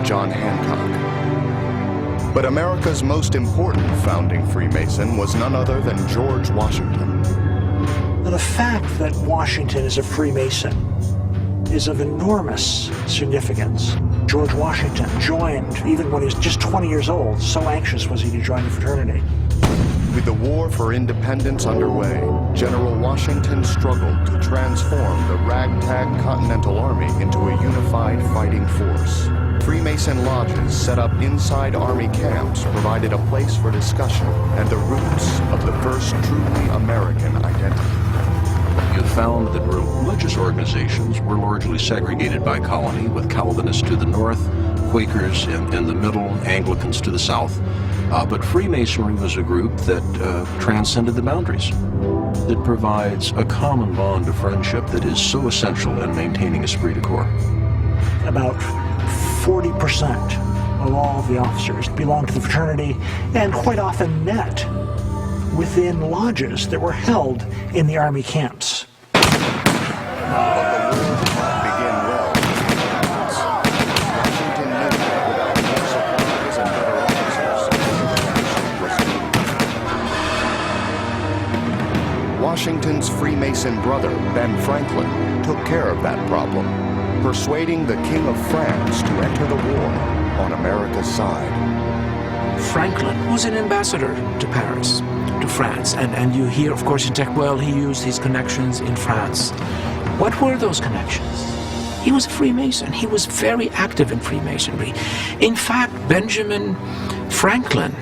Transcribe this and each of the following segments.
John Hancock. But America's most important founding Freemason was none other than George Washington. The fact that Washington is a Freemason is of enormous significance. George Washington joined even when he was just 20 years old. So anxious was he to join the fraternity. With the war for independence underway, General Washington struggled to transform the ragtag Continental Army into a unified fighting force. Freemason lodges set up inside Army camps provided a place for discussion and the roots of the first truly American identity. You found that religious organizations were largely segregated by colony, with Calvinists to the north, Quakers in the middle, Anglicans to the south. But Freemasonry was a group that transcended the boundaries. It provides a common bond of friendship that is so essential in maintaining esprit de corps. About 40% of all of the officers belonged to the fraternity and quite often met within lodges that were held in the Army camps. Washington's Freemason brother, Ben Franklin, took care of that problem, persuading the King of France to enter the war on America's side. Franklin was an ambassador to Paris, to France, and you hear, of course, in tech, well, he used his connections in France. What were those connections? He was a Freemason. He was very active in Freemasonry. In fact, Benjamin Franklin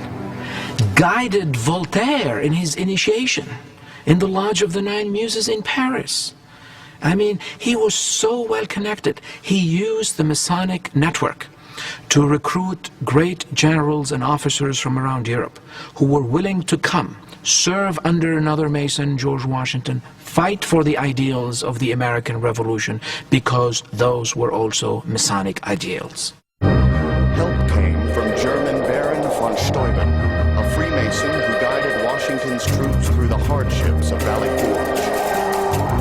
guided Voltaire in his initiation in the Lodge of the Nine Muses in Paris. I mean, he was so well connected. He used the Masonic network to recruit great generals and officers from around Europe who were willing to come, serve under another Mason, George Washington, fight for the ideals of the American Revolution, because those were also Masonic ideals. Help came from German Baron von Steuben, a Freemason who guided Washington's troops through the hardships of Valley Forge,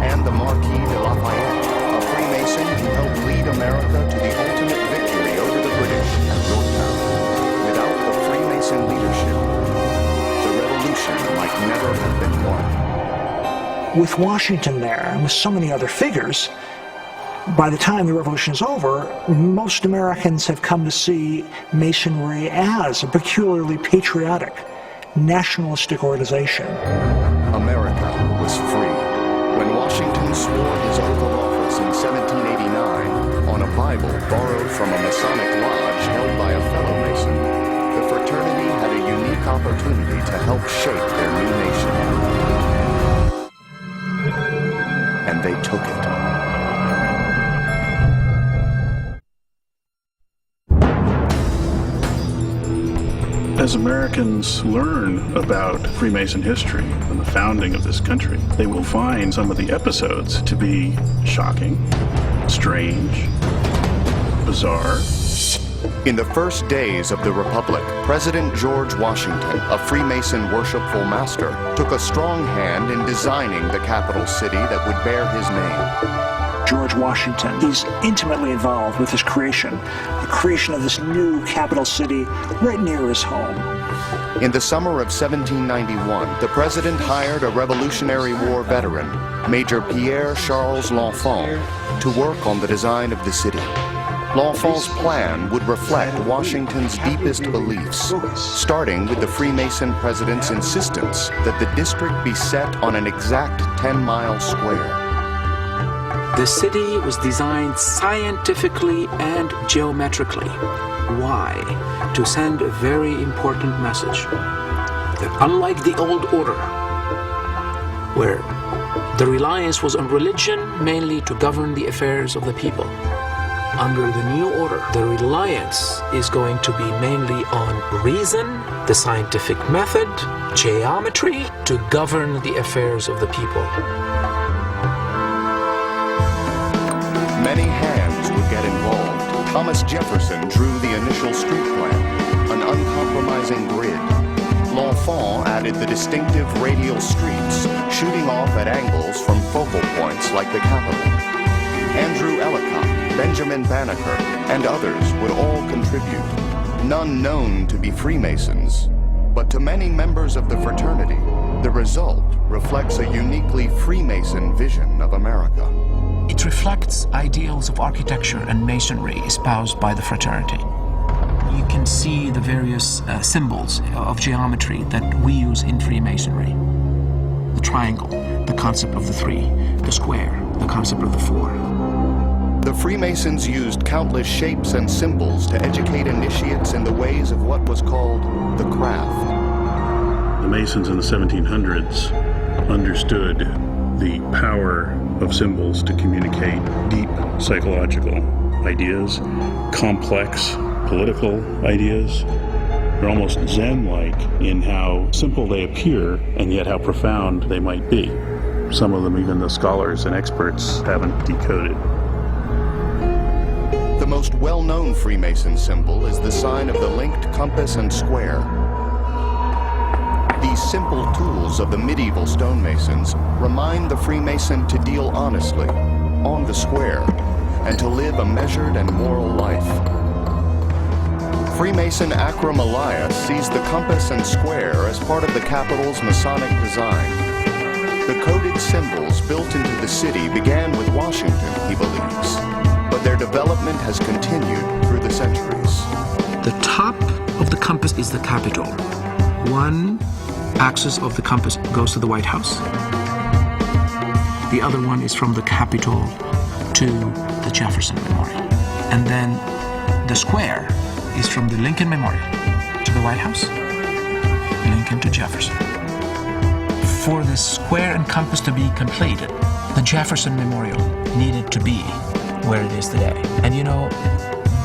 and the Marquis de Lafayette, a Freemason who helped lead America to the ultimate victory over the British at Yorktown. Without the Freemason leadership, the revolution might never have been won. With Washington there, and with so many other figures, by the time the revolution is over, most Americans have come to see Masonry as a peculiarly patriotic, nationalistic organization. America was free when Washington swore his oath of office in 1789 on a Bible borrowed from a Masonic lodge held by a fellow Mason. The fraternity had a unique opportunity to help shape their new nation. And they took it. As Americans learn about Freemason history and the founding of this country, they will find some of the episodes to be shocking, strange, bizarre. In the first days of the Republic, President George Washington, a Freemason worshipful master, took a strong hand in designing the capital city that would bear his name. George Washington, he's intimately involved with his creation, the creation of this new capital city right near his home. In the summer of 1791, the president hired a Revolutionary War veteran, Major Pierre Charles L'Enfant, to work on the design of the city. L'Enfant's plan would reflect Washington's deepest beliefs, starting with the Freemason president's insistence that the district be set on an exact 10-mile square. The city was designed scientifically and geometrically. Why? To send a very important message. That unlike the old order, where the reliance was on religion mainly to govern the affairs of the people, under the new order, the reliance is going to be mainly on reason, the scientific method, geometry, to govern the affairs of the people. Many hands would get involved. Thomas Jefferson drew the initial street plan, an uncompromising grid. L'Enfant added the distinctive radial streets, shooting off at angles from focal points like the Capitol. Andrew Ellicott, Benjamin Banneker, and others would all contribute tribute, none known to be Freemasons, but to many members of the fraternity, the result reflects a uniquely Freemason vision of America. It reflects ideals of architecture and masonry espoused by the fraternity. You can see the various symbols of geometry that we use in Freemasonry. The triangle, the concept of the three, the square, the concept of the four. The Freemasons used countless shapes and symbols to educate initiates in the ways of what was called the craft. The Masons in the 1700s understood the power of symbols to communicate deep psychological ideas, complex political ideas. They're almost Zen-like in how simple they appear and yet how profound they might be. Some of them even the scholars and experts haven't decoded. The most well-known Freemason symbol is the sign of the linked compass and square. These simple tools of the medieval stonemasons remind the Freemason to deal honestly, on the square, and to live a measured and moral life. Freemason Akram Elias sees the compass and square as part of the capital's Masonic design. The coded symbols built into the city began with Washington, he believes, but their development has continued through the centuries. The top of the compass is the Capitol. One axis of the compass goes to the White House. The other one is from the Capitol to the Jefferson Memorial. And then the square is from the Lincoln Memorial to the White House, Lincoln to Jefferson. For the square and compass to be completed, the Jefferson Memorial needed to be where it is today. And you know,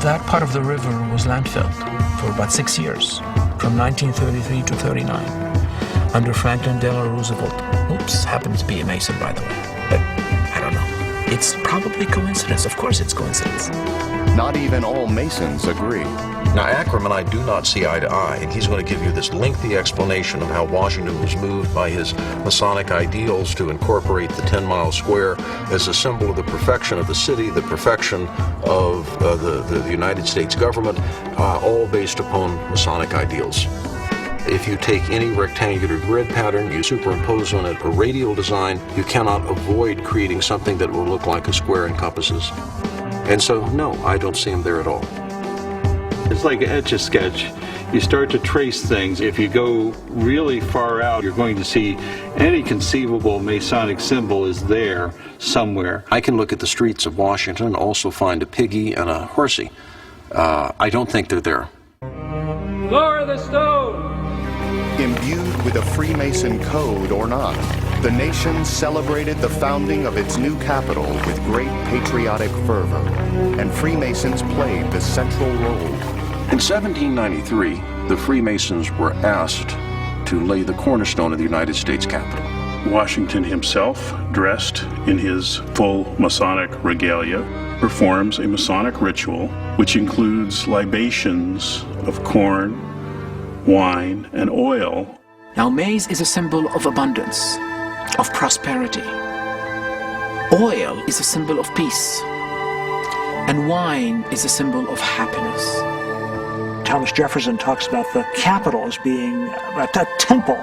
that part of the river was landfilled for about 6 years, from 1933 to 39, under Franklin Delano Roosevelt. Oops, happens to be a Mason, by the way, but I don't know. It's probably coincidence. Of course it's coincidence. Not even all Masons agree. Now, Akram and I do not see eye to eye, and he's going to give you this lengthy explanation of how Washington was moved by his Masonic ideals to incorporate the 10-mile square as a symbol of the perfection of the city, the perfection of the United States government, all based upon Masonic ideals. If you take any rectangular grid pattern, you superimpose on it a radial design, you cannot avoid creating something that will look like a square and compasses. And so, no, I don't see him there at all. It's like an Etch-a-Sketch. You start to trace things. If you go really far out, you're going to see any conceivable Masonic symbol is there somewhere. I can look at the streets of Washington and also find a piggy and a horsey. I don't think they're there. Lower the stone! Imbued with a Freemason code or not, the nation celebrated the founding of its new capital with great patriotic fervor, and Freemasons played the central role. In 1793, the Freemasons were asked to lay the cornerstone of the United States Capitol. Washington himself, dressed in his full Masonic regalia, performs a Masonic ritual which includes libations of corn, wine, and oil. Now, maize is a symbol of abundance, of prosperity. Oil is a symbol of peace. And wine is a symbol of happiness. Thomas Jefferson talks about the Capitol as being a temple